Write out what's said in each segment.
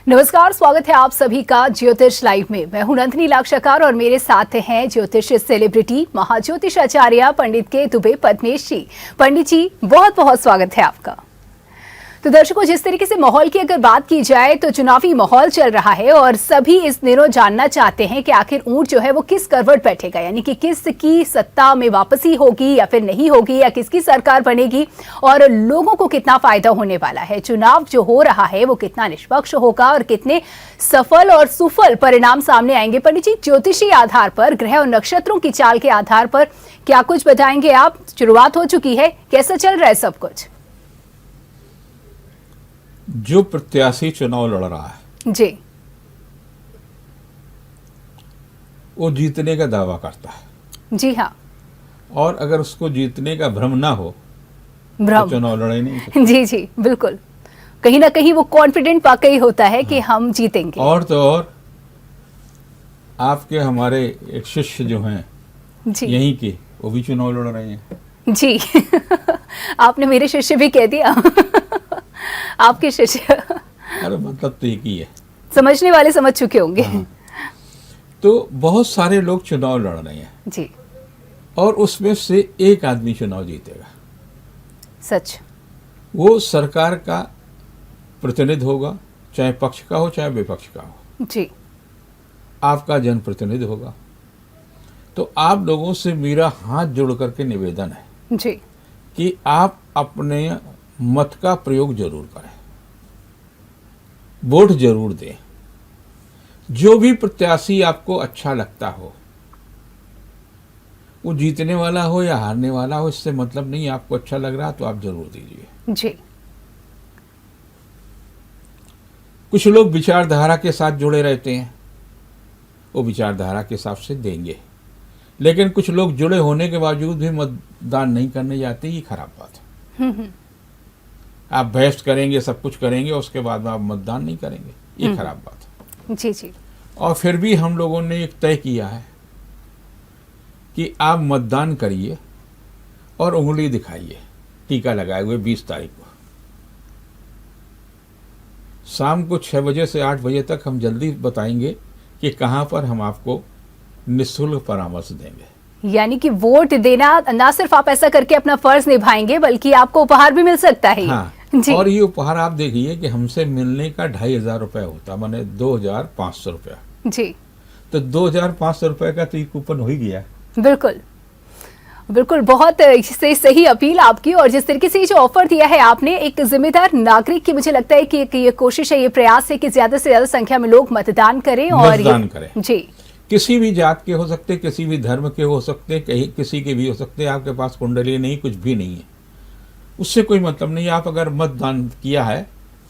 नमस्कार, स्वागत है आप सभी का ज्योतिष लाइव में। मैं हूं नंदिनी लाक्षाकार और मेरे साथ हैं ज्योतिष सेलिब्रिटी महाज्योतिष आचार्य पंडित के दुबे पद्मेश जी। पंडित जी, बहुत बहुत स्वागत है आपका। तो दर्शकों, जिस तरीके से माहौल की अगर बात की जाए तो चुनावी माहौल चल रहा है और सभी इस दिनों जानना चाहते हैं कि आखिर ऊंट जो है वो किस करवट बैठेगा, यानी कि किसकी सत्ता में वापसी होगी या फिर नहीं होगी, या किसकी सरकार बनेगी और लोगों को कितना फायदा होने वाला है। चुनाव जो हो रहा है वो कितना निष्पक्ष होगा और कितने सफल और सुफल परिणाम सामने आएंगे। पंडित जी, ज्योतिषी आधार पर, ग्रह और नक्षत्रों की चाल के आधार पर क्या कुछ बताएंगे आप? शुरुआत हो चुकी है, कैसा चल रहा है सब कुछ? जो प्रत्याशी चुनाव लड़ रहा है जी, वो जीतने का दावा करता है। जी हाँ। और अगर उसको जीतने का भ्रम ना हो भ्रम, तो चुनाव लड़े नहीं सकता। जी जी बिल्कुल। कहीं ना कहीं वो कॉन्फिडेंट वाकई होता है कि हम जीतेंगे। और तो और आपके हमारे एक शिष्य जो हैं जी यहीं के, वो भी चुनाव लड़ रहे हैं। जी आपने मेरे शिष्य भी कह दिया आपके शिष्य। अरे मतलब तो एक ही है, समझने वाले समझ चुके होंगे। हाँ। तो बहुत सारे लोग चुनाव लड़ रहे हैं जी, और उसमें से एक आदमी चुनाव जीतेगा। सच। वो सरकार का प्रतिनिधि होगा, चाहे पक्ष का हो चाहे विपक्ष का हो। जी, आपका जनप्रतिनिधि होगा। तो आप लोगों से मेरा हाथ जोड़ करके निवेदन है जी, कि आप अपने मत का प्रयोग जरूर करें, वोट जरूर दें। जो भी प्रत्याशी आपको अच्छा लगता हो, वो जीतने वाला हो या हारने वाला हो, इससे मतलब नहीं। आपको अच्छा लग रहा तो आप जरूर दीजिए। जी, कुछ लोग विचारधारा के साथ जुड़े रहते हैं, वो विचारधारा के हिसाब से देंगे। लेकिन कुछ लोग जुड़े होने के बावजूद भी मतदान नहीं करने जाते, ये खराब बात है। आप बहस करेंगे, सब कुछ करेंगे, उसके बाद में आप मतदान नहीं करेंगे, ये खराब बात है। जी जी, और फिर भी हम लोगों ने एक तय किया है कि आप मतदान करिए और उंगली दिखाइए, टीका लगाए हुए 20 तारीख को शाम को 6 बजे से 8 बजे तक हम जल्दी बताएंगे कि कहाँ पर हम आपको निःशुल्क परामर्श देंगे। यानी कि वोट देना, ना सिर्फ आप ऐसा करके अपना फर्ज निभाएंगे बल्कि आपको उपहार भी मिल सकता है। हाँ, जी। और ये उपहार आप देखिए कि हमसे मिलने का 2500 रुपये होता, माने 2500 रुपया। जी, तो 2500 रुपये का तो ये कूपन हो ही गया। बिल्कुल बिल्कुल, बहुत सही अपील आपकी। और जिस तरीके से ये जो ऑफर दिया है आपने एक जिम्मेदार नागरिक की, मुझे लगता है कि ये कोशिश है, ये प्रयास है कि ज्यादा से ज्यादा संख्या में लोग मतदान करें। और मतदान करें। जी, किसी भी जात के हो सकते, किसी भी धर्म के हो सकते, कहीं किसी के भी हो सकते। आपके पास कुंडली नहीं, कुछ भी नहीं है, उससे कोई मतलब नहीं। आप अगर मतदान किया है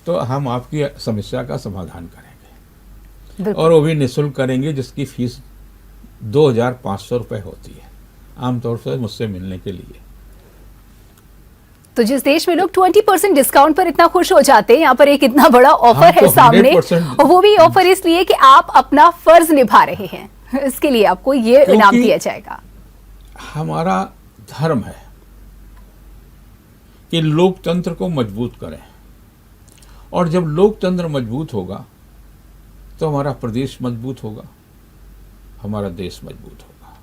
तो हम आपकी समस्या का समाधान करेंगे, और वो भी निःशुल्क करेंगे, जिसकी फीस 2500 रुपये होती है आमतौर से मुझसे मिलने के लिए। तो जिस देश में लोग 20% डिस्काउंट पर इतना खुश हो जाते हैं, यहाँ पर एक इतना बड़ा ऑफर है तो सामने, 100% और वो भी ऑफर इसलिए कि आप अपना फर्ज निभा रहे हैं। इसके लिए आपको ये इनाम दिया जाएगा। हमारा धर्म है कि लोकतंत्र को मजबूत करें, और जब लोकतंत्र मजबूत होगा तो हमारा प्रदेश मजबूत होगा, हमारा देश मजबूत होगा।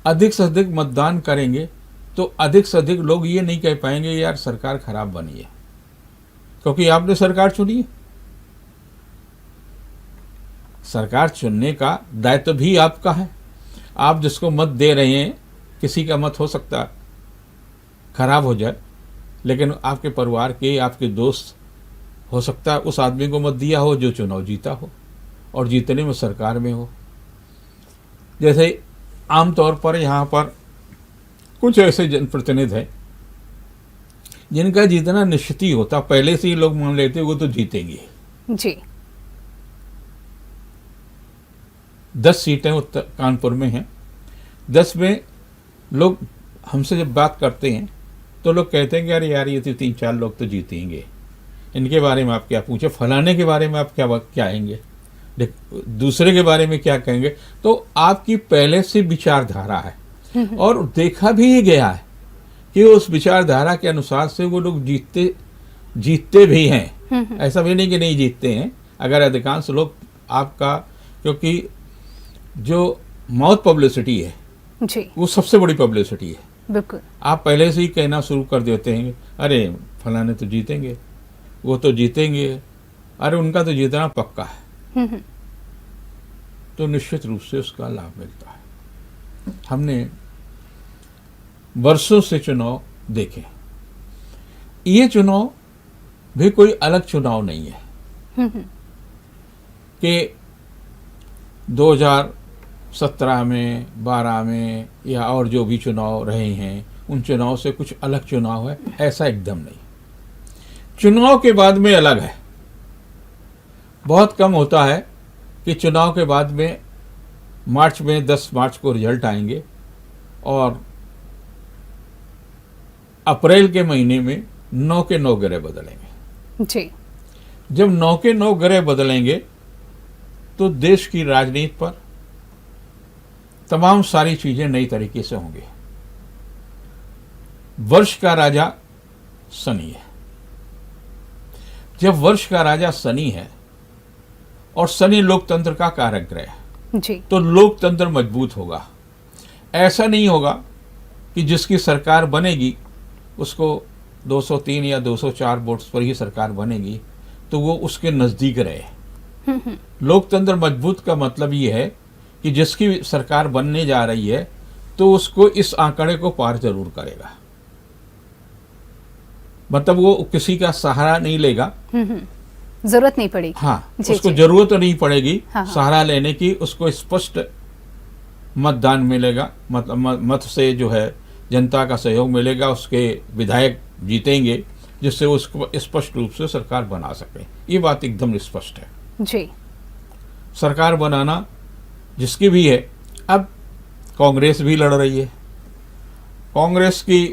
अधिक से अधिक मतदान करेंगे तो अधिक से अधिक लोग ये नहीं कह पाएंगे यार सरकार खराब बनी है, क्योंकि आपने सरकार चुनी है। सरकार चुनने का दायित्व भी आपका है। आप जिसको मत दे रहे हैं, किसी का मत हो सकता है खराब हो जाए, लेकिन आपके परिवार के, आपके दोस्त हो सकता है उस आदमी को मत दिया हो जो चुनाव जीता हो और जीतने में सरकार में हो। जैसे आमतौर पर यहाँ पर कुछ ऐसे जनप्रतिनिधि हैं जिनका जीतना निश्चित ही होता, पहले से ही लोग मान लेते वो तो जीतेंगे। जी, 10 सीटें उत्तर कानपुर में हैं, 10 में लोग हमसे जब बात करते हैं तो लोग कहते हैं कि अरे यार ये तो 3-4 लोग तो जीतेंगे, इनके बारे में आप क्या पूछे, फलाने के बारे में आप क्या आएंगे, दूसरे के बारे में क्या कहेंगे। तो आपकी पहले से विचारधारा है, और देखा भी गया है कि उस विचारधारा के अनुसार से वो लोग जीतते भी हैं। ऐसा भी नहीं कि नहीं जीतते हैं। अगर अधिकांश लोग आपका, क्योंकि जो माउथ पब्लिसिटी है जी वो सबसे बड़ी पब्लिसिटी है। बिल्कुल। आप पहले से ही कहना शुरू कर देते हैं, अरे फलाने तो जीतेंगे, वो तो जीतेंगे, अरे उनका तो जीतना पक्का है, तो निश्चित रूप से उसका लाभ मिलता है। हमने वर्षों से चुनाव देखे, ये चुनाव भी कोई अलग चुनाव नहीं है कि 2017 में, 12 में या और जो भी चुनाव रहे हैं उन चुनाव से कुछ अलग चुनाव है, ऐसा एकदम नहीं। चुनाव के बाद में अलग है। बहुत कम होता है कि चुनाव के बाद में मार्च में 10 मार्च को रिजल्ट आएंगे और अप्रैल के महीने में 9 के 9 ग्रह बदलेंगे। जी जब 9 के 9 ग्रह बदलेंगे तो देश की राजनीति पर तमाम सारी चीजें नई तरीके से होंगी। वर्ष का राजा शनि है। जब वर्ष का राजा शनि है और शनि लोकतंत्र का कारक ग्रह है, जी तो लोकतंत्र मजबूत होगा। ऐसा नहीं होगा कि जिसकी सरकार बनेगी उसको 203 या 204 वोट्स पर ही सरकार बनेगी तो वो उसके नजदीक रहे। लोकतंत्र मजबूत का मतलब ये है कि जिसकी सरकार बनने जा रही है तो उसको इस आंकड़े को पार जरूर करेगा। मतलब वो किसी का सहारा नहीं लेगा, जरूरत नहीं पड़ेगी। हाँ, जी, उसको जी। जरूरत नहीं पड़ेगी हाँ, हाँ। सहारा लेने की। उसको स्पष्ट मतदान मिलेगा, मतलब मत से जो है जनता का सहयोग मिलेगा, उसके विधायक जीतेंगे जिससे उसको स्पष्ट रूप से सरकार बना सके। ये बात एकदम स्पष्ट है। जी सरकार बनाना जिसकी भी है, अब कांग्रेस भी लड़ रही है। कांग्रेस की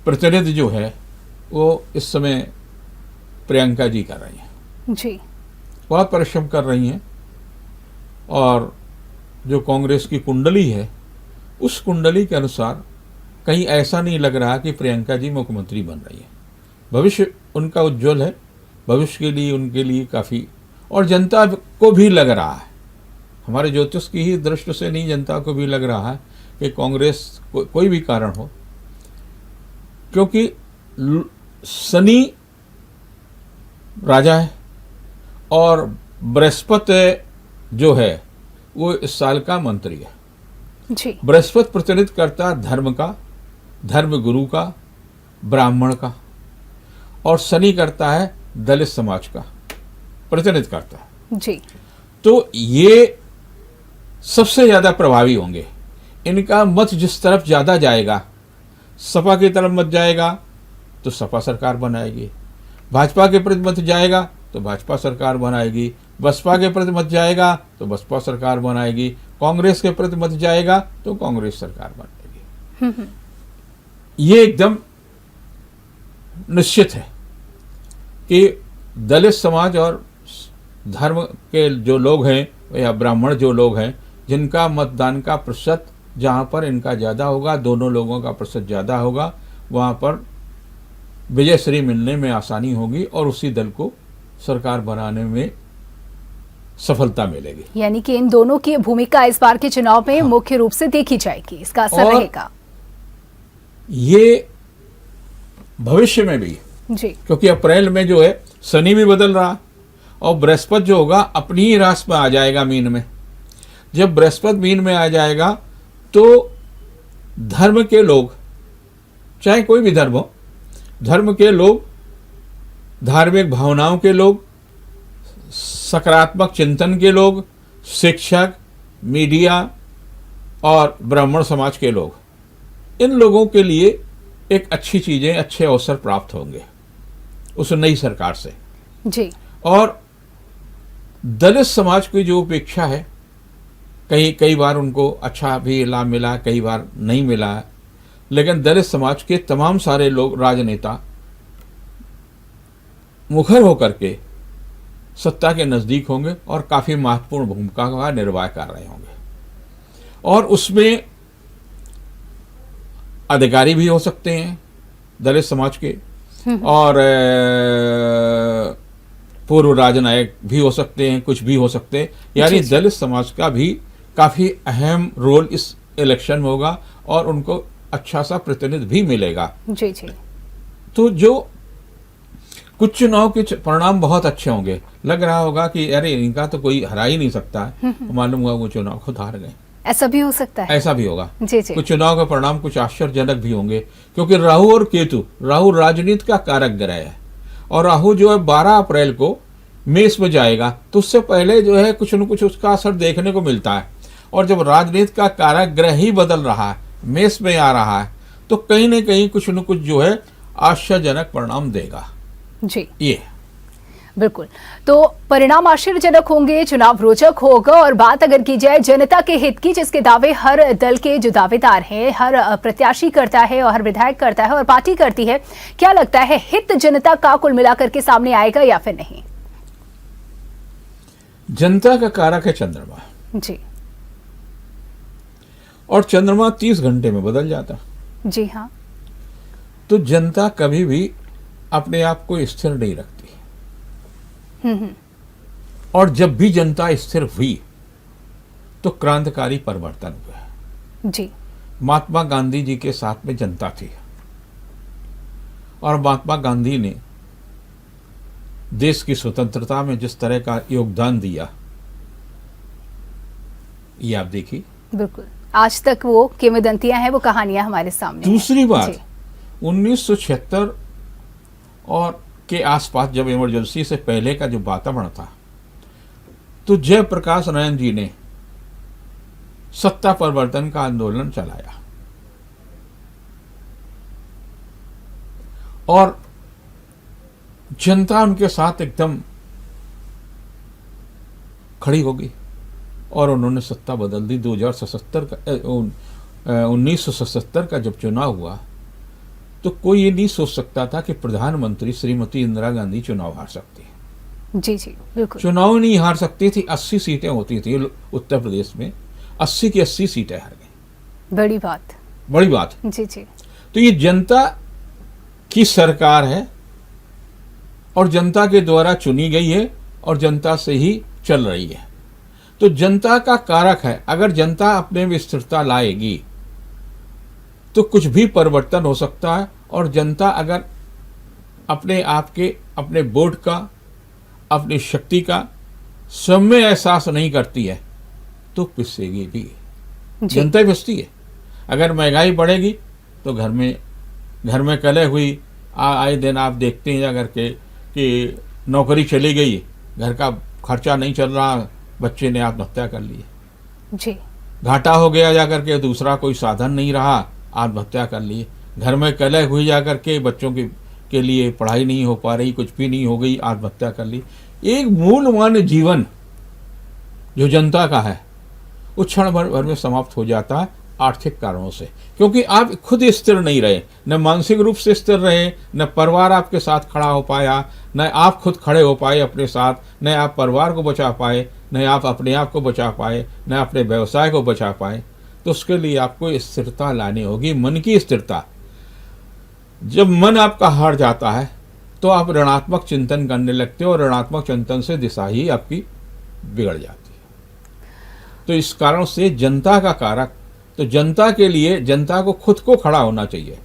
प्रतिनिधि जो है वो इस समय प्रियंका जी कर रही हैं, जी बहुत परिश्रम कर रही हैं। और जो कांग्रेस की कुंडली है उस कुंडली के अनुसार कहीं ऐसा नहीं लग रहा कि प्रियंका जी मुख्यमंत्री बन रही है। भविष्य उनका उज्जवल है, भविष्य के लिए उनके लिए काफ़ी, और जनता को भी लग रहा है, हमारे ज्योतिष की ही दृष्टि से नहीं, जनता को भी लग रहा है कि कांग्रेस कोई भी कारण हो, क्योंकि शनि राजा है और बृहस्पति जो है वो इस साल का मंत्री है। जी बृहस्पति प्रतिनिधित्व करता धर्म का, धर्म गुरु का, ब्राह्मण का, और शनि करता है दलित समाज का, प्रतिनिधित्व करता है। जी तो ये सबसे ज्यादा प्रभावी होंगे। इनका मत जिस तरफ ज्यादा जाएगा, सपा की तरफ मत जाएगा तो सपा सरकार बनाएगी, भाजपा के प्रति मत जाएगा तो भाजपा सरकार बनाएगी, बसपा के प्रति मत जाएगा तो बसपा सरकार बनाएगी, कांग्रेस के प्रति मत जाएगा तो कांग्रेस सरकार बनाएगी। ये एकदम निश्चित है कि दलित समाज और धर्म के जो लोग हैं या ब्राह्मण जो लोग हैं, जिनका मतदान का प्रतिशत जहाँ पर इनका ज़्यादा होगा, दोनों लोगों का प्रतिशत ज़्यादा होगा, वहाँ पर विजय श्री मिलने में आसानी होगी और उसी दल को सरकार बनाने में सफलता मिलेगी। यानी कि इन दोनों की भूमिका इस बार के चुनाव में मुख्य रूप से देखी जाएगी, इसका असर और रहेगा। ये भविष्य में भी, जी क्योंकि अप्रैल में जो है शनि भी बदल रहा और बृहस्पति जो होगा अपनी ही राशि में आ जाएगा, मीन में। जब बृहस्पति मीन में आ जाएगा तो धर्म के लोग, चाहे कोई भी धर्म हो, धर्म के लोग, धार्मिक भावनाओं के लोग, सकारात्मक चिंतन के लोग, शिक्षक, मीडिया और ब्राह्मण समाज के लोग, इन लोगों के लिए एक अच्छी चीजें, अच्छे अवसर प्राप्त होंगे उस नई सरकार से। जी और दलित समाज की जो उपेक्षा है, कई बार उनको अच्छा भी लाभ मिला, कई बार नहीं मिला, लेकिन दलित समाज के तमाम सारे लोग, राजनेता मुखर होकर के सत्ता के नजदीक होंगे और काफी महत्वपूर्ण भूमिका का निर्वाह कर रहे होंगे। और उसमें अधिकारी भी हो सकते हैं दलित समाज के, और पूर्व राजनायक भी हो सकते हैं, कुछ भी हो सकते हैं। यानी दलित समाज का भी काफी अहम रोल इस इलेक्शन में होगा और उनको अच्छा सा प्रतिनिधि भी मिलेगा। जी जी। तो जो कुछ चुनाव के परिणाम बहुत अच्छे होंगे, लग रहा होगा कि अरे इनका तो कोई हरा ही नहीं सकता है, मालूम हुआ वो चुनाव खुद हार गए। ऐसा भी हो सकता है। ऐसा भी होगा। जी जी। कुछ चुनाव के परिणाम कुछ आश्चर्यजनक भी होंगे, क्योंकि राहु और केतु, राहु राजनीति का कारक ग्रह है और राहु जो है 12 अप्रैल को मेष में जाएगा, तो उससे पहले जो है कुछ न कुछ उसका असर देखने को मिलता है। और जब राजनीति का कारक ग्रह ही बदल रहा है, मेष में आ रहा है, तो कहीं न कहीं कुछ न कुछ जो है आश्चर्यजनक परिणाम देगा। जी ये बिल्कुल। तो परिणाम आश्चर्यजनक होंगे, चुनाव रोचक होगा। और बात अगर की जाए जनता के हित की, जिसके दावे हर दल के जो दावेदार हैं, हर प्रत्याशी करता है और हर विधायक करता है और पार्टी करती है, क्या लगता है हित जनता का कुल मिलाकर के सामने आएगा या फिर नहीं? जनता का कारक है चंद्रमा जी। और चंद्रमा 30 घंटे में बदल जाता। जी हाँ। तो जनता कभी भी अपने आप को स्थिर नहीं रखती। और जब भी जनता स्थिर हुई तो क्रांतिकारी परिवर्तन हुआ। जी। महात्मा गांधी जी के साथ में जनता थी और महात्मा गांधी ने देश की स्वतंत्रता में जिस तरह का योगदान दिया, ये आप देखिए। बिल्कुल, आज तक वो किंवदंतियां हैं, वो कहानियां हमारे सामने हैं। दूसरी बात, 1976 और के आसपास जब इमरजेंसी से पहले का जो वातावरण था, तो जयप्रकाश नारायण जी ने सत्ता परिवर्तन का आंदोलन चलाया और जनता उनके साथ एकदम खड़ी हो गई और उन्होंने सत्ता बदल दी। 1977 का जब चुनाव हुआ तो कोई ये नहीं सोच सकता था कि प्रधानमंत्री श्रीमती इंदिरा गांधी चुनाव हार सकती है। जी जी बिल्कुल। चुनाव नहीं हार सकती थी, 80 सीटें होती थी उत्तर प्रदेश में, 80 की 80 सीटें हार गई। बड़ी बात। बड़ी बात। जी जी। तो ये जनता की सरकार है और जनता के द्वारा चुनी गई है और जनता से ही चल रही है। तो जनता का कारक है। अगर जनता अपने में स्थिरता लाएगी तो कुछ भी परिवर्तन हो सकता है। और जनता अगर अपने आप के, अपने वोट का, अपनी शक्ति का स्वयं में एहसास नहीं करती है तो पिसेगी भी। जनता पिसती है। अगर महंगाई बढ़ेगी तो घर में कलह हुई, आए दिन आप देखते हैं अगर कि नौकरी चली गई, घर का खर्चा नहीं चल रहा, बच्चे ने आत्महत्या कर ली जी। घाटा हो गया जाकर के, दूसरा कोई साधन नहीं रहा, आत्महत्या कर ली। घर में कलह हुई जाकर के, बच्चों के लिए पढ़ाई नहीं हो पा रही, कुछ भी नहीं हो गई, आत्महत्या कर ली। एक मूल्यवान जीवन जो जनता का है वो क्षण भर में समाप्त हो जाता है आर्थिक कारणों से, क्योंकि आप खुद स्थिर नहीं रहे, न मानसिक रूप से स्थिर रहे, न परिवार आपके साथ खड़ा हो पाया, न आप खुद खड़े हो पाए अपने साथ, न आप परिवार को बचा पाए, न आप अपने आप को बचा पाए, न अपने व्यवसाय को बचा पाए। तो उसके लिए आपको स्थिरता लानी होगी, मन की स्थिरता। जब मन आपका हार जाता है तो आप ऋणात्मक चिंतन करने लगते हो और ऋणात्मक चिंतन से दिशा ही आपकी बिगड़ जाती है। तो इस कारण से जनता का कारक, तो जनता के लिए जनता को खुद को खड़ा होना चाहिए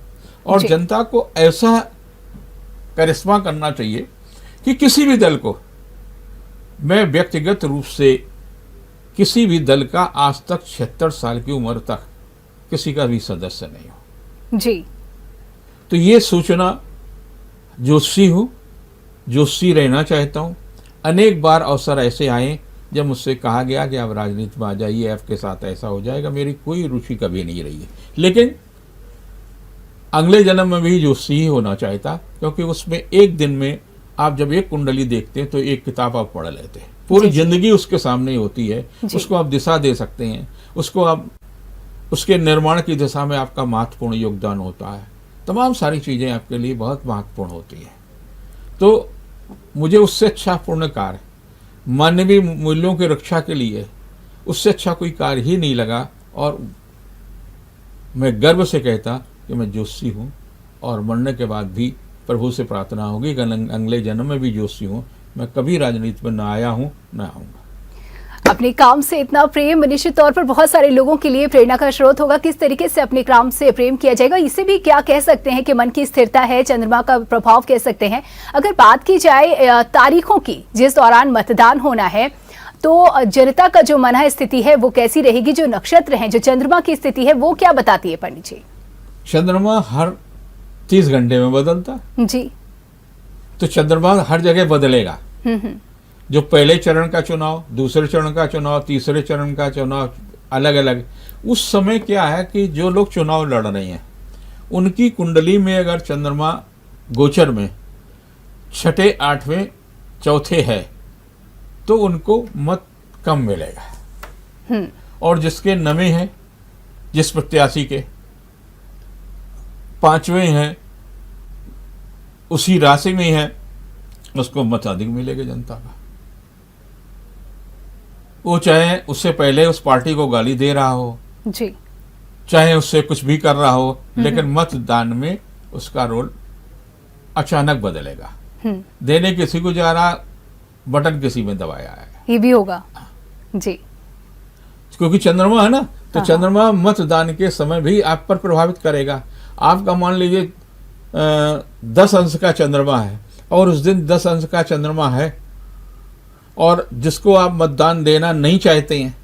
और जनता को ऐसा करिश्मा करना चाहिए कि किसी भी दल को, मैं व्यक्तिगत रूप से किसी भी दल का आज तक 76 साल की उम्र तक किसी का भी सदस्य नहीं हूं जी। तो ये सोचना जोशी हूं, जोशी रहना चाहता हूं। अनेक बार अवसर ऐसे आए जब मुझसे कहा गया कि आप राजनीति में आ जाइए, आपके साथ ऐसा हो जाएगा। मेरी कोई रुचि कभी नहीं रही है, लेकिन अगले जन्म में भी जोशी ही होना चाहता, क्योंकि उसमें एक दिन में आप जब एक कुंडली देखते हैं तो एक किताब आप पढ़ लेते हैं, पूरी जिंदगी उसके सामने ही होती है। उसको आप दिशा दे सकते हैं, उसको आप, उसके निर्माण की दिशा में आपका महत्वपूर्ण योगदान होता है। तमाम सारी चीजें आपके लिए बहुत महत्वपूर्ण होती है। तो मुझे उससे अच्छा पूर्ण कार्य, मानवीय मूल्यों की रक्षा के लिए उससे अच्छा कोई कार्य ही नहीं लगा। और मैं गर्व से कहता कि मैं जोशी हूँ और मरने के बाद भी प्रभु से प्रार्थना होगी कि अगले जन्म में भी जोशी हूँ, मैं कभी राजनीति में ना आया हूँ ना आऊँगा। अपने काम से इतना प्रेम निश्चित तौर पर बहुत सारे लोगों के लिए प्रेरणा का स्रोत होगा। किस तरीके से अपने काम से प्रेम किया जाएगा, इसे भी क्या कह सकते हैं कि मन की स्थिरता है, चंद्रमा का प्रभाव कह सकते हैं। अगर बात की जाए तारीखों की जिस दौरान मतदान होना है, तो जनता का जो मन स्थिति है वो कैसी रहेगी, जो नक्षत्र हैं, जो चंद्रमा की स्थिति है वो क्या बताती है पंडित जी? चंद्रमा हर 30 घंटे में बदलता जी, तो चंद्रमा हर जगह बदलेगा। जो पहले चरण का चुनाव, दूसरे चरण का चुनाव, तीसरे चरण का चुनाव अलग अलग, उस समय क्या है कि जो लोग चुनाव लड़ रहे हैं उनकी कुंडली में अगर चंद्रमा गोचर में छठे, आठवें, चौथे है तो उनको मत कम मिलेगा। और जिसके नवे हैं, जिस प्रत्याशी के पांचवें हैं, उसी राशि में है, उसको मत अधिक मिलेगा जनता का। वो चाहे उससे पहले उस पार्टी को गाली दे रहा हो जी, चाहे उससे कुछ भी कर रहा हो, लेकिन मतदान में उसका रोल अचानक बदलेगा। देने किसी को जा रहा, बटन किसी में दबाया है, ये भी होगा जी, क्योंकि चंद्रमा है ना, तो चंद्रमा मतदान के समय भी आप पर प्रभावित करेगा। आपका मान लीजिए 10 अंश का चंद्रमा है और उस दिन 10 अंश का चंद्रमा है और जिसको आप मतदान देना नहीं चाहते हैं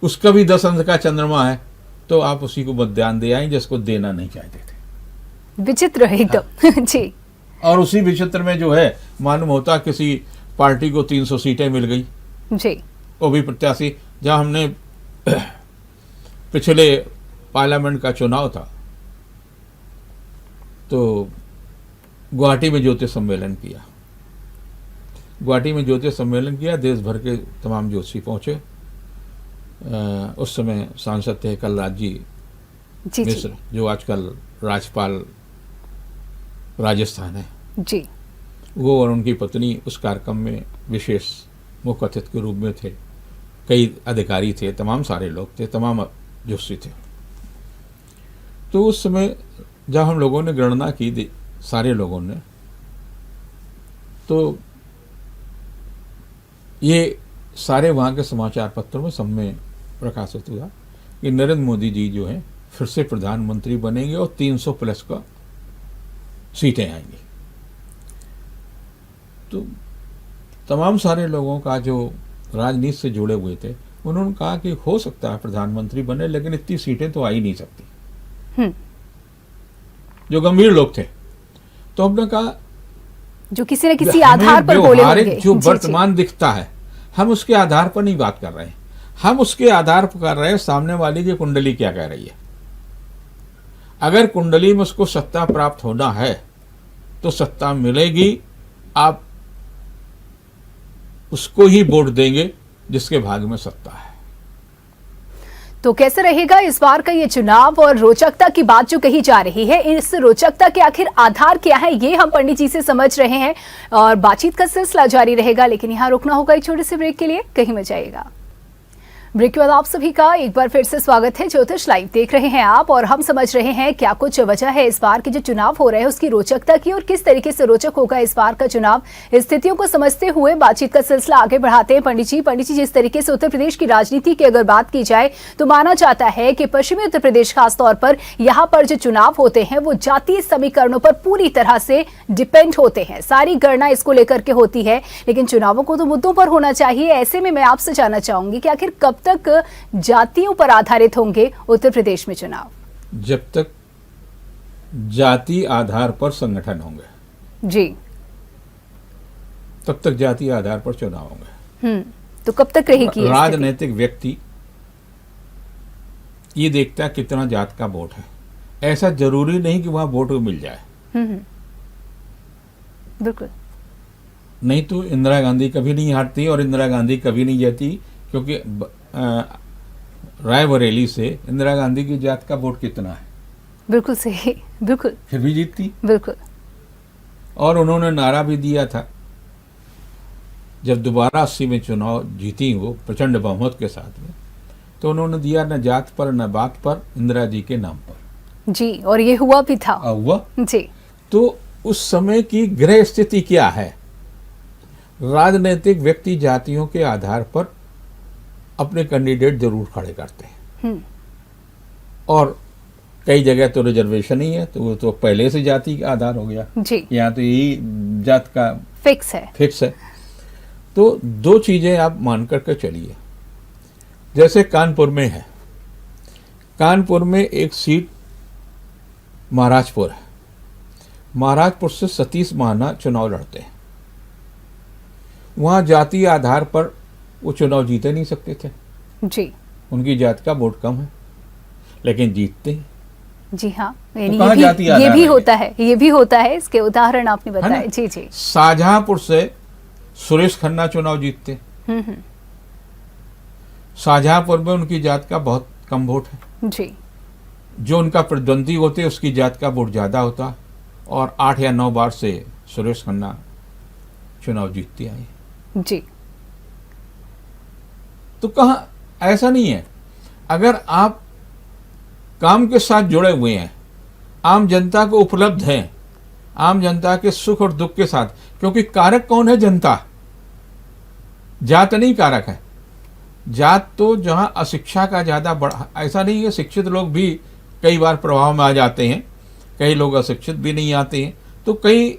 उसका भी 10 अंश का चंद्रमा है, तो आप उसी को मतदान दे आए जिसको देना नहीं चाहते थे। विचित्र है एकदम। जी, और उसी विचित्र में जो है मालूम होता किसी पार्टी को 300 सीटें मिल गई जी, वो भी प्रत्याशी। जहां हमने पिछले पार्लियामेंट का चुनाव था तो गुवाहाटी में ज्योतिष सम्मेलन किया। गुवाहाटी में ज्योतिष सम्मेलन किया, देश भर के तमाम ज्योतिषी पहुंचे। उस समय सांसद थे कलराज जी मिश्र, जो आजकल राज्यपाल राजस्थान है जी, वो और उनकी पत्नी उस कार्यक्रम में विशेष मुख्य अतिथि के रूप में थे। कई अधिकारी थे, तमाम सारे लोग थे, तमाम ज्योतिषी थे। तो उस समय जब हम लोगों ने गणना की, सारे लोगों ने, तो ये सारे वहाँ के समाचार पत्रों में सब में प्रकाशित हुआ कि नरेंद्र मोदी जी जो हैं फिर से प्रधानमंत्री बनेंगे और 300 प्लस का सीटें आएंगी। तो तमाम सारे लोगों का जो राजनीति से जुड़े हुए थे उन्होंने कहा कि हो सकता है प्रधानमंत्री बने, लेकिन इतनी सीटें तो आ ही नहीं सकती। जो गंभीर लोग थे, तो हमने कहा जो किसी न किसी आधार पर बोले होंगे, जो वर्तमान दिखता है हम उसके आधार पर नहीं बात कर रहे हैं, हम उसके आधार पर कर रहे हैं सामने वाली की कुंडली क्या कह रही है। अगर कुंडली में उसको सत्ता प्राप्त होना है तो सत्ता मिलेगी, आप उसको ही वोट देंगे जिसके भाग्य में सत्ता है। तो कैसे रहेगा इस बार का ये चुनाव, और रोचकता की बात जो कही जा रही है, इस रोचकता के आखिर आधार क्या है, ये हम पंडित जी से समझ रहे हैं और बातचीत का सिलसिला जारी रहेगा। लेकिन यहाँ रुकना होगा एक छोटे से ब्रेक के लिए, कहीं मत जाइएगा। ब्रेक के बाद आप सभी का एक बार फिर से स्वागत है। ज्योतिष लाइव देख रहे हैं आप और हम समझ रहे हैं क्या कुछ वजह है इस बार के जो चुनाव हो रहे हैं उसकी रोचकता की, और किस तरीके से रोचक होगा इस बार का चुनाव। स्थितियों को समझते हुए बातचीत का सिलसिला आगे बढ़ाते हैं। पंडित जी, जिस तरीके से उत्तर प्रदेश की राजनीति की अगर बात की जाए तो माना जाता है कि पश्चिमी उत्तर प्रदेश खासतौर पर यहाँ पर जो चुनाव होते हैं वो जातीय समीकरणों पर पूरी तरह से डिपेंड होते हैं। सारी गणना इसको लेकर के होती है, लेकिन चुनावों को तो मुद्दों पर होना चाहिए। ऐसे में मैं आपसे जानना चाहूंगी कि आखिर कब तक जातियों पर आधारित होंगे उत्तर प्रदेश में चुनाव? जब तक जाति आधार पर संगठन होंगे जी, तब तक जाति आधार पर चुनाव होंगे। तो कब तक रहेगी ये राजनीतिक व्यक्ति ये देखता है कितना जात का वोट है, ऐसा जरूरी नहीं कि वहां वोट मिल जाए। बिल्कुल नहीं तो इंदिरा गांधी कभी नहीं हारती और इंदिरा गांधी कभी नहीं जीती, क्योंकि रायबरेली से इंदिरा गांधी की जात का वोट कितना है? बिल्कुल सही, बिल्कुल, फिर भी जीतती। बिल्कुल। और उन्होंने नारा भी दिया था जब दोबारा 80 में चुनाव जीती वो प्रचंड बहुमत के साथ में, तो उन्होंने दिया न जात पर न बात पर, इंदिरा जी के नाम पर जी, और ये हुआ भी था। हुआ जी। तो उस समय की ग्रह स्थिति क्या है। राजनीतिक व्यक्ति जातियों के आधार पर अपने कैंडिडेट जरूर खड़े करते हैं, और कई जगह तो रिजर्वेशन ही है, तो वो तो पहले से जाति का आधार हो गया जी, यहाँ तो यही जात का फिक्स है। तो दो चीजें आप मान करके चलिए। जैसे कानपुर में है, कानपुर में एक सीट महाराजपुर है, महाराजपुर से सतीश महाना चुनाव लड़ते हैं। वहां जातीय आधार पर वो चुनाव जीते नहीं सकते थे जी, उनकी जात का वोट कम है, लेकिन जीतते हैं। जी हाँ, तो यानी कहाँ जाति ये आधार भी है? होता है, ये भी होता है। इसके उदाहरण आपने है ना? बताए। जी जी। शाहजहांपुर से सुरेश खन्ना चुनाव जीतते। हम्म। शाहजहांपुर में उनकी जात का बहुत कम वोट है, जी जो उनका प्रतिद्वंदी होते उसकी जात का वोट ज्यादा होता, और 8 या 9 बार से सुरेश खन्ना चुनाव जीतते आए। जी। तो कहाँ ऐसा नहीं है। अगर आप काम के साथ जुड़े हुए हैं, आम जनता को उपलब्ध हैं, आम जनता के सुख और दुख के साथ, क्योंकि कारक कौन है? जनता, जात नहीं कारक है। जात तो जहां अशिक्षा का ज्यादा बड़ा, ऐसा नहीं है, शिक्षित लोग भी कई बार प्रभाव में आ जाते हैं, कई लोग अशिक्षित भी नहीं आते हैं, तो कई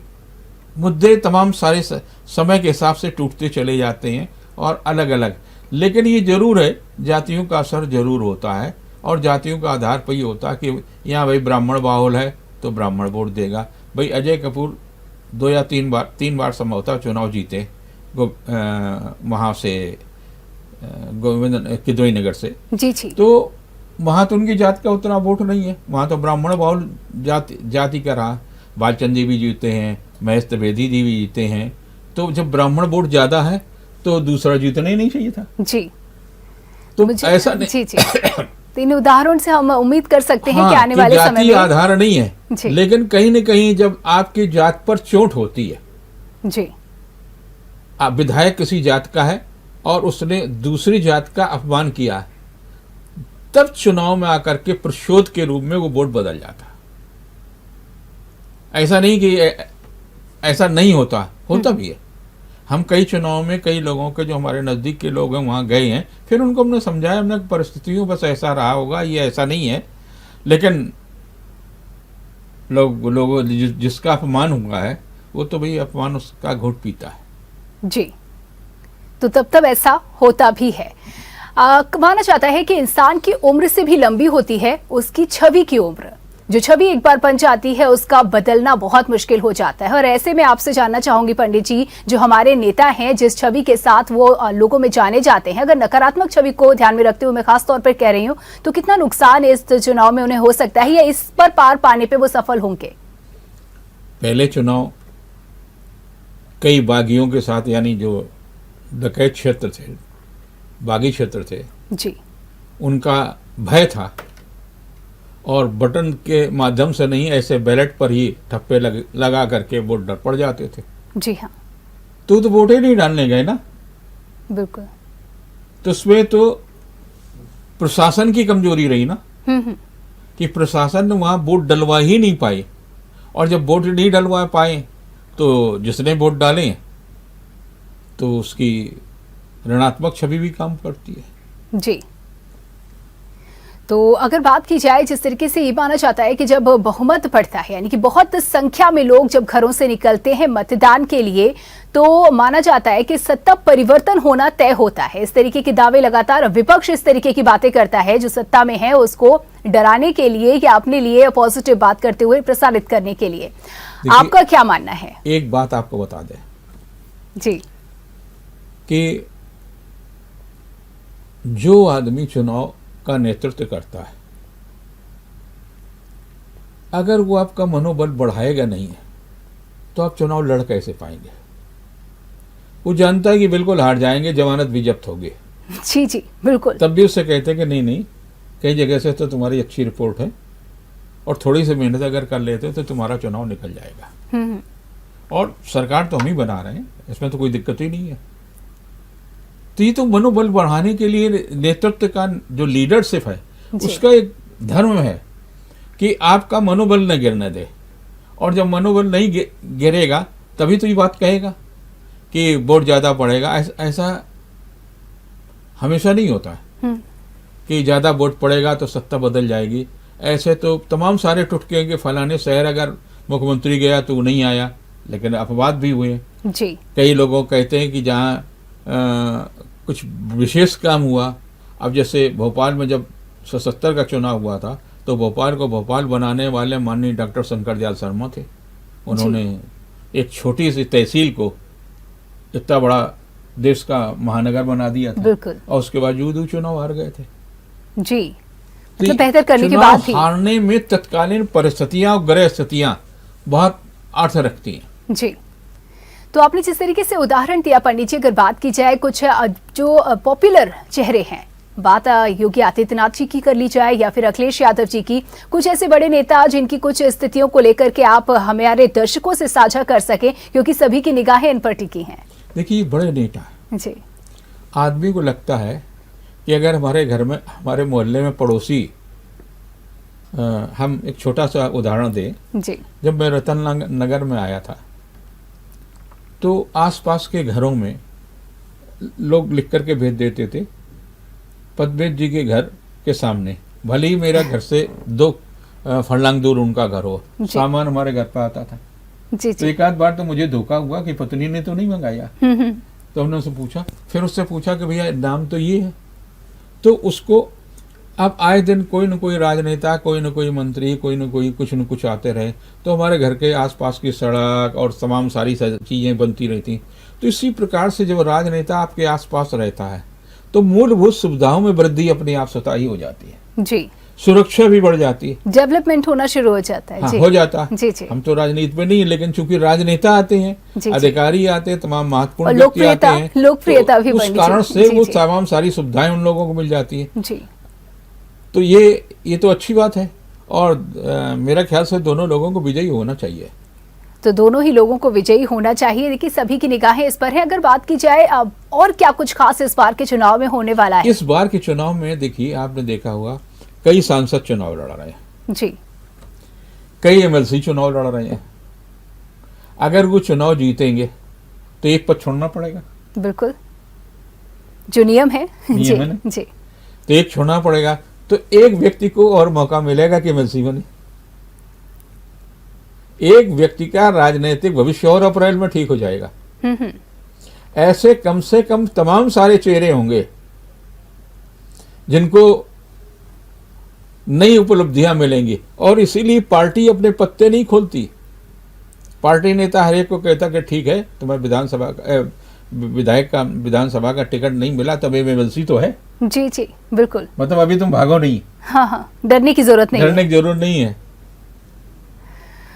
मुद्दे तमाम सारे समय के हिसाब से टूटते चले जाते हैं और अलग अलग। लेकिन ये जरूर है, जातियों का असर जरूर होता है, और जातियों का आधार पर ही होता है कि यहाँ भाई ब्राह्मण बाहुल है तो ब्राह्मण वोट देगा। भाई अजय कपूर 2 या 3 बार संभवतः चुनाव जीते वहाँ से गोविंद किदोई नगर से। जी जी। तो वहाँ तो उनकी जात का उतना वोट नहीं है, वहाँ तो ब्राह्मण बाहुल जाति का रहा। बालचंद जी भी जीते हैं, महेश त्रिवेदी जी भी जीते हैं। तो जब ब्राह्मण वोट ज्यादा है तो दूसरा जीतना ही नहीं चाहिए था। जी, तो ऐसा नहीं। जी जी। तो इन उदाहरण से हम उम्मीद कर सकते हैं कि आने कि वाले समय जाति में आधार नहीं है, लेकिन कहीं न कहीं जब आपकी जात पर चोट होती है, जी, आप विधायक किसी जात का है और उसने दूसरी जात का अपमान किया, तब चुनाव में आकर के प्रतिशोध के रूप में वो वोट बदल जाता। ऐसा नहीं कि ऐसा नहीं होता, होता भी है। हम कई चुनाव में कई लोगों के जो हमारे नजदीक के लोग हैं वहां गए हैं, फिर उनको हमने समझाया, हमने परिस्थितियों बस ऐसा रहा होगा, ये ऐसा नहीं है। लेकिन लोग जिसका अपमान हुआ है वो तो भाई अपमान उसका घूंट पीता है। जी, तो तब ऐसा होता भी है। माना जाता है कि इंसान की उम्र से भी लंबी होती है उसकी छवि की उम्र। जो छवि एक बार बन जाती है उसका बदलना बहुत मुश्किल हो जाता है। और ऐसे में आपसे जानना चाहूंगी पंडित जी, जो हमारे नेता हैं, जिस छवि के साथ वो लोगों में जाने जाते हैं, अगर नकारात्मक छवि को ध्यान में रखते हुए मैं खास तौर पर कह रही हूँ, तो कितना नुकसान इस चुनाव में उन्हें हो सकता है, या इस पर पार पाने पे वो सफल होंगे? पहले चुनाव कई बागियों के साथ, यानी जो डकैत क्षेत्र थे, बागी क्षेत्र थे जी, उनका भय था, और बटन के माध्यम से नहीं, ऐसे बैलेट पर ही ठप्पे लगा करके वोट डर पड़ जाते थे। जी हाँ, तो वोट ही नहीं डालने गए ना। बिल्कुल। तो उसमें तो प्रशासन की कमजोरी रही ना, कि प्रशासन ने वहां वोट डलवा ही नहीं पाए, और जब वोट नहीं डलवा पाए तो जिसने वोट डाले तो उसकी ऋणात्मक छवि भी काम करती है। जी, तो अगर बात की जाए, जिस तरीके से ये माना जाता है कि जब बहुमत बढ़ता है, यानी कि बहुत संख्या में लोग जब घरों से निकलते हैं मतदान के लिए, तो माना जाता है कि सत्ता परिवर्तन होना तय होता है। इस तरीके के दावे लगातार विपक्ष इस तरीके की बातें करता है, जो सत्ता में है उसको डराने के लिए या अपने लिए पॉजिटिव बात करते हुए प्रसारित करने के लिए। आपका क्या मानना है? एक बात आपको बता दें जी, कि जो आदमी चुनाव का नेतृत्व करता है, अगर वो आपका मनोबल बढ़ाएगा नहीं है तो आप चुनाव लड़ कैसे पाएंगे? वो जानता है कि बिल्कुल हार जाएंगे, जमानत भी जब्त होगी। जी जी, बिल्कुल। तब भी उससे कहते हैं कि नहीं, कई जगह से तो तुम्हारी अच्छी रिपोर्ट है, और थोड़ी सी मेहनत अगर कर लेते हो तो तुम्हारा चुनाव निकल जाएगा। और सरकार तो हम ही बना रहे हैं, इसमें तो कोई दिक्कत ही नहीं है। तो ये तो मनोबल बढ़ाने के लिए नेतृत्व का जो लीडरशिप है उसका एक धर्म है कि आपका मनोबल न गिरने दे, और जब मनोबल नहीं गिरेगा तभी तो ये बात कहेगा कि वोट ज़्यादा पड़ेगा। ऐसा हमेशा नहीं होता है कि ज़्यादा वोट पड़ेगा तो सत्ता बदल जाएगी। ऐसे तो तमाम सारे टुटके हैं कि फलाने शहर अगर मुख्यमंत्री गया तो वो नहीं आया, लेकिन अपवाद भी हुए जी। कई लोगों कहते हैं कि जहाँ कुछ विशेष काम हुआ, अब जैसे भोपाल में जब 77 का चुनाव हुआ था तो भोपाल को भोपाल बनाने वाले माननीय डॉक्टर शंकर दयाल शर्मा थे। उन्होंने एक छोटी सी तहसील को इतना बड़ा देश का महानगर बना दिया था, बिल्कुल। और उसके बावजूद वो चुनाव हार गए थे। जी, तो मतलब बेहतर करने की बात थी। हारने में तत्कालीन परिस्थितियां और ग्रह स्थितियां बहुत अर्थ रखती हैं। जी, तो आपने जिस तरीके से उदाहरण दिया पंडित जी, अगर बात की जाए कुछ जो पॉपुलर चेहरे हैं, बात योगी आदित्यनाथ जी की कर ली जाए या फिर अखिलेश यादव जी की, कुछ ऐसे बड़े नेता जिनकी कुछ स्थितियों को लेकर के आप हमारे दर्शकों से साझा कर सकें, क्योंकि सभी की निगाहें इन पर टिकी हैं। देखिए, बड़े नेता जी, आदमी को लगता है कि अगर हमारे घर में, हमारे मोहल्ले में पड़ोसी, हम एक छोटा सा उदाहरण दें। जी, जब मैं रतन नगर में आया था तो आसपास के घरों में लोग लिख करके भेज देते थे, पद्मेश जी के घर के सामने, भले ही मेरा घर से 2 फरलांग दूर उनका घर हो, सामान हमारे घर पर आता था। जी, तो एक आध बार तो मुझे धोखा हुआ कि पत्नी ने तो नहीं मंगाया। तो हमने उससे पूछा, फिर उससे पूछा कि भैया नाम तो ये है। तो उसको अब आए दिन कोई न कोई राजनेता, कोई न कोई मंत्री, कोई न कोई कुछ न कुछ आते रहे, तो हमारे घर के आसपास की सड़क और तमाम सारी चीज़ें बनती रहती। तो इसी प्रकार से जब राजनेता आपके आसपास रहता है तो मूलभूत सुविधाओं में वृद्धि अपने आप स्वतः ही हो जाती है। जी, सुरक्षा भी बढ़ जाती है, डेवलपमेंट होना शुरू हो जाता है। हाँ, जी, हो जाता है। जी, जी, हम तो राजनीति में नहीं है, लेकिन चूंकि राजनेता आते हैं, जी, अधिकारी आते हैं, तमाम महत्वपूर्ण और व्यक्ति आते हैं, लोकप्रियता भी तो बढ़नी उस कारण चाहिए। से जी, वो जी, तमाम सारी सुविधाएं उन लोगों को मिल जाती है। जी, तो ये तो अच्छी बात है, और मेरा ख्याल से दोनों लोगों को विजयी होना चाहिए। तो दोनों ही लोगों को विजयी होना चाहिए। देखिए, सभी की निगाहें इस पर है। अगर बात की जाए अब और क्या कुछ खास इस बार के चुनाव में होने वाला है? इस बार के चुनाव में देखिए, आपने देखा होगा कई सांसद चुनाव लड़ रहे हैं, जी, कई एमएलसी चुनाव लड़ रहे हैं। अगर वो चुनाव जीतेंगे तो एक पद छोड़ना पड़ेगा, बिल्कुल, जो नियम है। जी, है ना? जी, तो एक छोड़ना पड़ेगा, तो एक व्यक्ति को और मौका मिलेगा कि एमएलसी बने। एक व्यक्ति का राजनीतिक भविष्य और अप्रैल में ठीक हो जाएगा। ऐसे कम से कम तमाम सारे चेहरे होंगे जिनको नई उपलब्धियां मिलेंगी, और इसीलिए पार्टी अपने पत्ते नहीं खोलती। पार्टी नेता हर एक को कहता कि ठीक है, तुम्हें विधानसभा का टिकट नहीं मिला, तब एमएलसी तो है। जी, जी, बिल्कुल, मतलब अभी तुम भागो नहीं, हाँ, हाँ, डरने की जरूरत नहीं है। डरने की जरूरत नहीं है।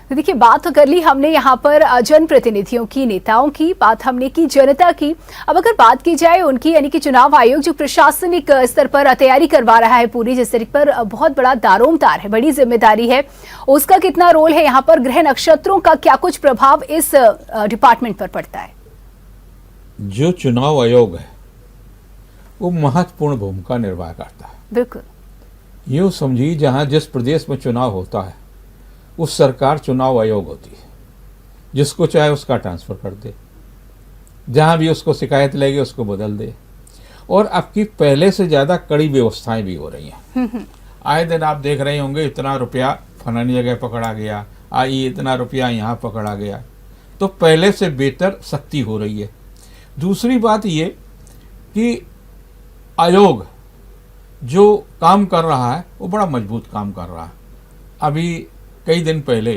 देखिए, बात तो कर ली हमने यहाँ पर जनप्रतिनिधियों की, नेताओं की, बात हमने की जनता की। अब अगर बात की जाए उनकी, यानी कि चुनाव आयोग जो प्रशासनिक स्तर पर तैयारी करवा रहा है पूरी, जिस तरह पर बहुत बड़ा दारोमदार है, बड़ी जिम्मेदारी है, उसका कितना रोल है यहाँ पर? ग्रह नक्षत्रों का क्या कुछ प्रभाव इस डिपार्टमेंट पर पड़ता है? जो चुनाव आयोग है वो महत्वपूर्ण भूमिका निर्वाह करता है। बिल्कुल, यूँ समझिए, जहाँ जिस प्रदेश में चुनाव होता है उस सरकार चुनाव आयोग होती है, जिसको चाहे उसका ट्रांसफर कर दे, जहाँ भी उसको शिकायत लगे उसको बदल दे। और अब की पहले से ज़्यादा कड़ी व्यवस्थाएं भी हो रही हैं। आए दिन आप देख रहे होंगे, इतना रुपया फलानी जगह पकड़ा गया, आई इतना रुपया यहाँ पकड़ा गया। तो पहले से बेहतर सख्ती हो रही है। दूसरी बात ये कि आयोग जो काम कर रहा है वो बड़ा मजबूत काम कर रहा है। अभी कई दिन पहले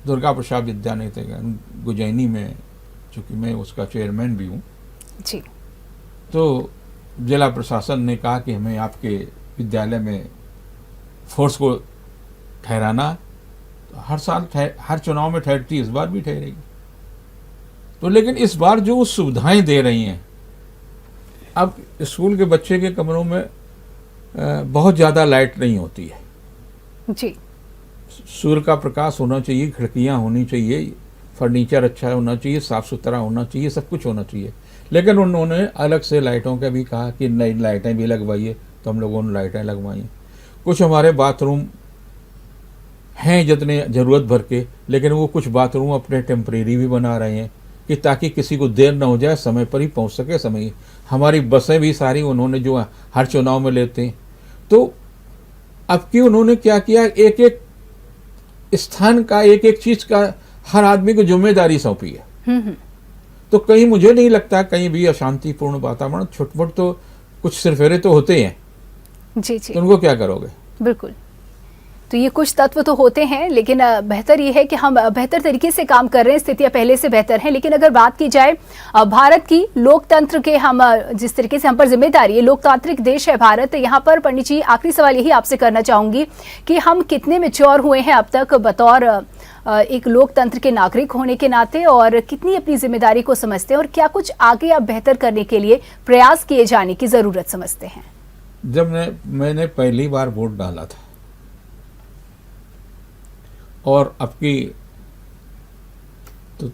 दुर्गा प्रसाद विद्यानिकेतन गुजैनी में, चूँकि मैं उसका चेयरमैन भी हूँ, जी, तो जिला प्रशासन ने कहा कि हमें आपके विद्यालय में फोर्स को ठहराना, तो हर साल हर चुनाव में ठहरती, इस बार भी ठहरेगी। तो लेकिन इस बार जो सुविधाएं दे रही हैं, अब स्कूल के बच्चे के कमरों में बहुत ज़्यादा लाइट नहीं होती है, जी, सूर्य का प्रकाश होना चाहिए, खिड़कियां होनी चाहिए, फर्नीचर अच्छा होना चाहिए, साफ़ सुथरा होना चाहिए, सब कुछ होना चाहिए। लेकिन उन्होंने अलग से लाइटों का भी कहा कि नई लाइटें भी लगवाइए, तो हम लोगों ने लाइटें लगवाई। कुछ हमारे बाथरूम हैं जितने ज़रूरत भर के, लेकिन वो कुछ बाथरूम अपने टेम्परेरी भी बना रहे हैं कि ताकि किसी को देर ना हो जाए, समय पर ही पहुंच सके। समय हमारी बसें भी सारी उन्होंने जो हर चुनाव में लेते हैं, तो अब की उन्होंने क्या किया, एक एक स्थान का, एक एक चीज़ का हर आदमी को जिम्मेदारी सौंपी है। तो कहीं मुझे नहीं लगता कहीं भी अशांतिपूर्ण वातावरण, छुटमुट तो कुछ सिरफेरे तो होते हैं जी जी, तो उनको क्या करोगे। बिल्कुल। तो ये कुछ तत्व तो होते हैं, लेकिन बेहतर ये है कि हम बेहतर तरीके से काम कर रहे हैं, स्थितियां पहले से बेहतर हैं। लेकिन अगर बात की जाए भारत की लोकतंत्र के, हम जिस तरीके से हम पर जिम्मेदारी है, लोकतांत्रिक देश है भारत, यहाँ पर पंडित जी आखिरी सवाल यही आपसे करना चाहूंगी कि हम कितने मैच्योर हुए हैं अब तक बतौर एक लोकतंत्र के नागरिक होने के नाते, और कितनी अपनी जिम्मेदारी को समझते हैं, और क्या कुछ आगे आप बेहतर करने के लिए प्रयास किए जाने की जरूरत समझते हैं। जब मैंने पहली बार वोट डाला था और अब की तो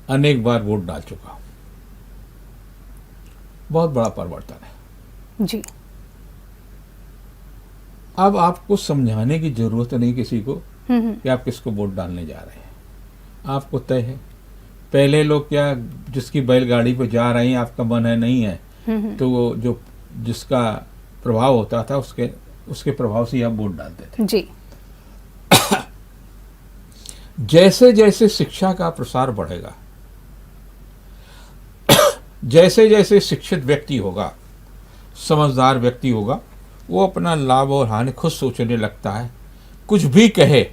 अनेक बार वोट डाल चुका हूं, बहुत बड़ा परिवर्तन है जी। अब आपको समझाने की जरूरत नहीं किसी को कि आप किसको वोट डालने जा रहे हैं, आपको तय है। पहले लोग क्या, जिसकी बैलगाड़ी पे जा रहे हैं, आपका मन है नहीं है, तो वो जो जिसका प्रभाव होता था उसके प्रभाव से आप वोट डालते थे जी। जैसे जैसे शिक्षा का प्रसार बढ़ेगा, जैसे जैसे शिक्षित व्यक्ति होगा, समझदार व्यक्ति होगा, वो अपना लाभ और हानि खुद सोचने लगता है। कुछ भी कहे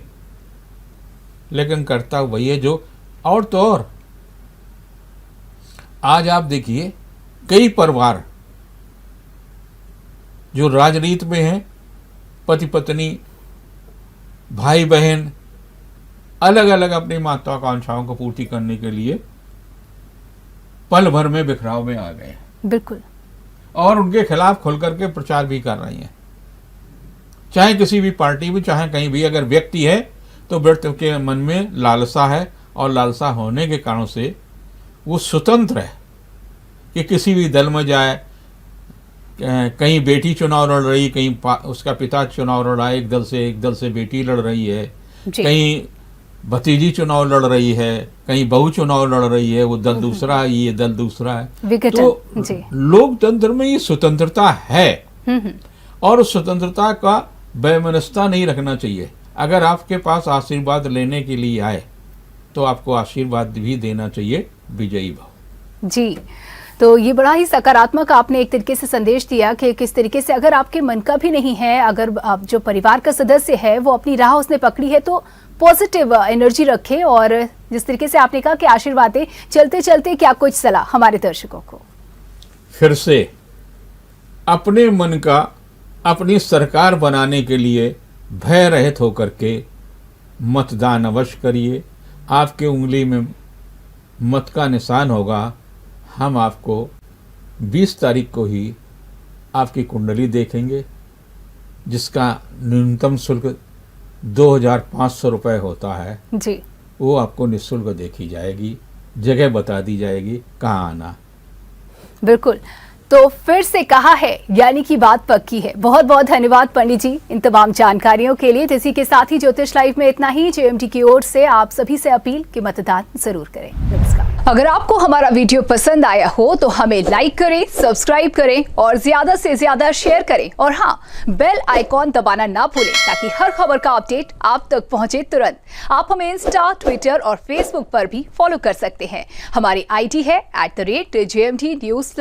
लेकिन करता वही है जो, और तो और आज आप देखिए कई परिवार जो राजनीति में हैं, पति पत्नी भाई बहन अलग अलग अपनी महत्वाकांक्षाओं को पूर्ति करने के लिए पल भर में बिखराव में आ गए हैं, बिल्कुल, और उनके खिलाफ खुल करके प्रचार भी कर रही हैं। चाहे किसी भी पार्टी में, चाहे कहीं भी अगर व्यक्ति है तो व्यक्ति के मन में लालसा है, और लालसा होने के कारण से वो स्वतंत्र है कि किसी भी दल में जाए। कहीं बेटी चुनाव लड़ रही, कहीं उसका पिता चुनाव लड़ रहा है, एक दल से बेटी लड़ रही है, कहीं भतीजी चुनाव लड़ रही है, कहीं बहू चुनाव लड़ रही है, वो दल दूसरा है, ये दल दूसरा है। तो लोकतंत्र में ये स्वतंत्रता है, और उस स्वतंत्रता का वैमनस्यता नहीं रखना चाहिए। अगर आपके पास आशीर्वाद लेने के लिए आए तो आपको आशीर्वाद भी देना चाहिए, विजयी भव। जी, तो ये बड़ा ही सकारात्मक आपने एक तरीके से संदेश दिया कि किस तरीके से अगर आपके मन का भी नहीं है, अगर आप जो परिवार का सदस्य है वो अपनी राह उसने पकड़ी है, तो पॉजिटिव एनर्जी रखे। और जिस तरीके से आपने कहा कि आशीर्वाद दे, चलते चलते क्या कुछ सलाह हमारे दर्शकों को। फिर से अपने मन का अपनी सरकार बनाने के लिए भय रहित होकर के मतदान अवश्य करिए। आपके उंगली में मत का निशान होगा। हम आपको 20 तारीख को ही आपकी कुंडली देखेंगे, जिसका न्यूनतम शुल्क 2500 रुपये होता है जी। वो आपको निःशुल्क देखी जाएगी, जगह बता दी जाएगी कहाँ आना। बिल्कुल, तो फिर से कहा है, यानी कि बात पक्की है। बहुत बहुत धन्यवाद पंडित जी इन तमाम जानकारियों के लिए। इसी के साथ ही ज्योतिष लाइव में इतना ही। जेएमटी की ओर से आप सभी से अपील कि मतदान जरूर करें। नमस्कार। अगर आपको हमारा वीडियो पसंद आया हो तो हमें लाइक करें, सब्सक्राइब करें और ज्यादा से ज्यादा शेयर करें, और हाँ, बेल आइकॉन दबाना ना भूलें ताकि हर खबर का अपडेट आप तक पहुंचे तुरंत। आप हमें इंस्टा, ट्विटर और फेसबुक पर भी फॉलो कर सकते हैं। हमारी आईडी है @JMT News।